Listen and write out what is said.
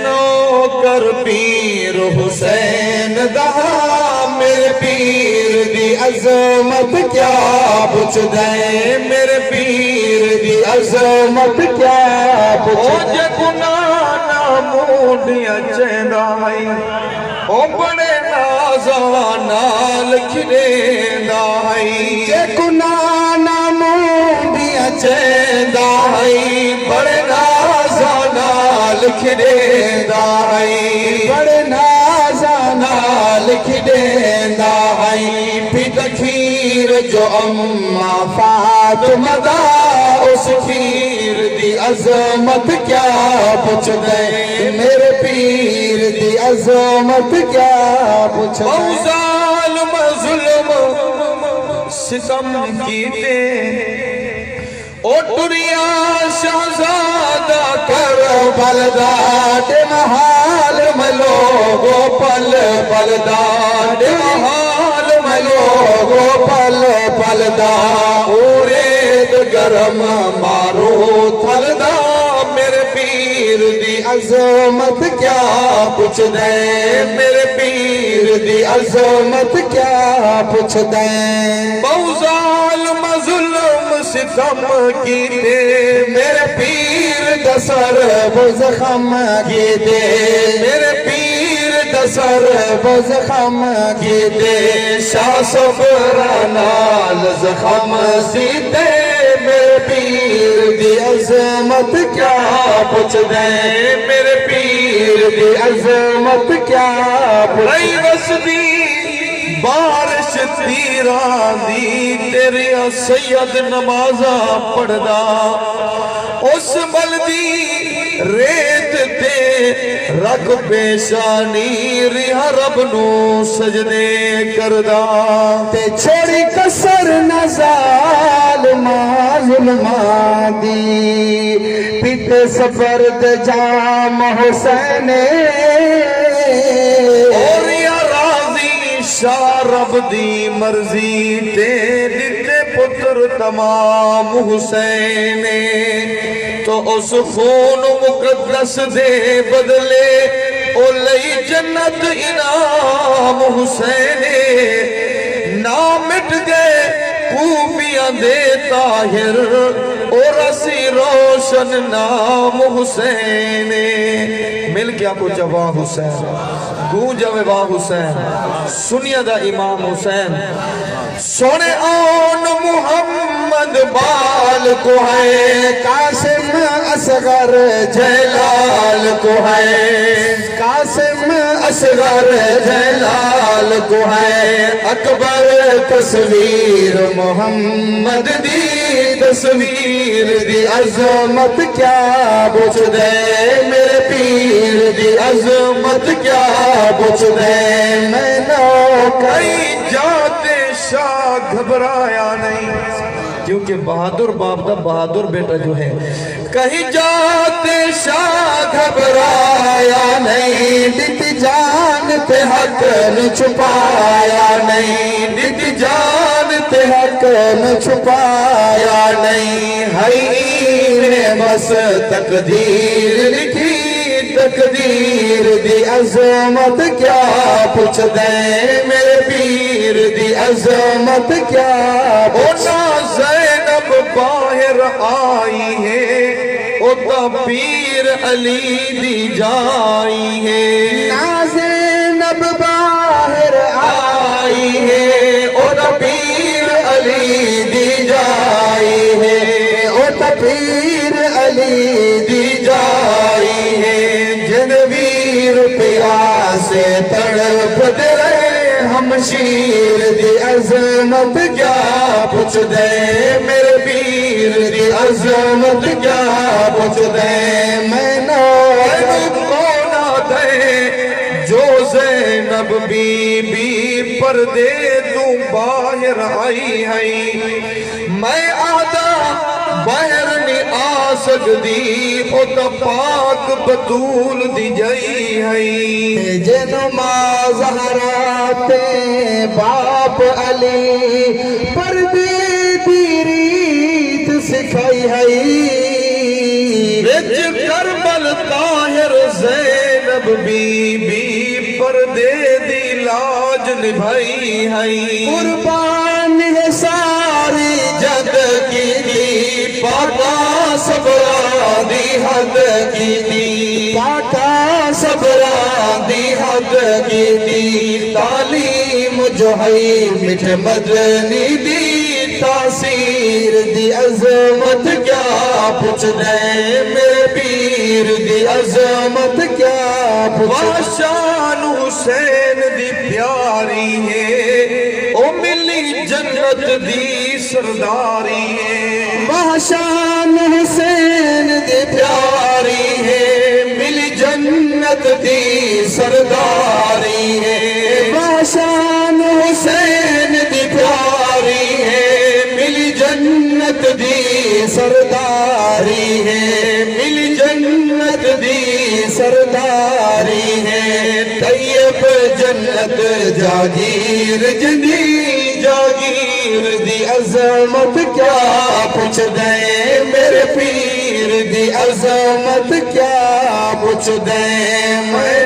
نوکر پیر حسین دا میرے پیر دی عظمت کیا پوچھ دے میرے پیر دی عظمت کیا پوچھ دے گناہ موڈیاں چہندائی او بڑے نازانا لکھنیندائی جے گناہ موڈیاں چہندائی بڑے نازانا لکھنیندائی بڑے نازانا لکھنیندائی پیتا کھیر جو اممہ فاطمہ دا اس کھیر دی عظمت کیا پوچھ دے میرے پیر دی عظمت کیا پوچھ دے او ظالم ظلم ستم کیتے او ٹریا شہزادہ کربل دا دے محال میں لوگو پل پل دا دے محال میں لوگو پل پل دا اورید گرم مارو تھل دا میرے پیر دی عظمت کیا پوچھ دے میرے پیر دی عظمت کیا پوچھ دے بہو ظالم ظلم ستم کیتے میرے پیر دسر بزخم کیتے میرے پیر دسر بزخم کیتے شاہ سفرانال زخم سیتے میرے پیر دی عظمت کیا پوچھ دے میرے پیر دی عظمت کیا پوچھ دے وسدی بارش تیران دی تیرے سید نمازہ پڑھدا اس بلدی ریت تے رکھ پیشانی رہا رب نو سجدے کردہ تے چھوڑی کسر نزال ظلمہ دی پیتے سفر تے جام حسینے اور یا راضی شاہ رب دی مرضی تے دیتے پتر تمام حسینے تو اس خون مقدس دے بدلے او لئی جنت انعام حسینے نام مٹ گئے خوبیاں دے طاہر اور اسی روشن نام حسینے مل کیا کو جوان حسین گونجوے واہ حسین سنیا دا امام حسین سونے آن محمد بال کو ہے قاسم اصغر جلال کو ہے قاسم اصغر جلال کو ہے اکبر تصویر محمد دی تصویر دی عظمت کیا پوچھ دے میرے پیر دی عظمت کیا پوچھ دے میں کئی جاتے شاہ گھبرایا نہیں کیونکہ بہادر باپ دا بہادر بیٹا جو ہے کہیں جاتے شاہ گھبرایا نہیں دیتی جان تے حق نہ چھپایا نہیں دیتی جان تے حق نہ چھپایا نہیں ہے بس تقدیر لکھی تقدیر دی عظمت کیا پوچھ دے میرے پیر دی عظمت کیا پوچھ زینب باہر آئی ہے او تا پیر علی دی جائی ہے زینب باہر آئی ہے او تا پیر علی دی جائی ہے او تا پیر علی دی جائی ہے پیاسے تڑپ دے ہم شیر دی عظمت کیا پوچھ دے میرے پیر دی عظمت کیا پوچھ دے میں نہ دے جو زینب بی بی پردے تو باہر آئی ہے میں آدھا باہر نہیں آ سکتی او تا پاک بطول دی جائی ہے جنما زہراتے باپ علی پردے دی ریت سکھائی ہے وچ کربل طاہر زین زینب بی بی پردے دی لاج نبھائی ہے قربان ہے ساری جد کی دی پاکا صبرا دی حد کی دی پاکا صبرا دی حد کی دی تعلیم جو ہے مٹھ مدنی دی تاثیر دی عظمت کیا پوچھ دے میرے پیر دی عظمت کیا پوچھ شان حسین دی پیاری ہے او ملی جنت دی سرداری ہے شان حسین دی پیاری ہے ملی جنت دی سرداری ہے شان حسین دی پیاری ہے ملی جنت دی سرداری ہے ملی جنت دی سرداری ہے طیب جنت جاگیر جدی جاگیر دی عظمت کیا پوچھ دے میرے پیر دی عظمت کیا پوچھ دے میں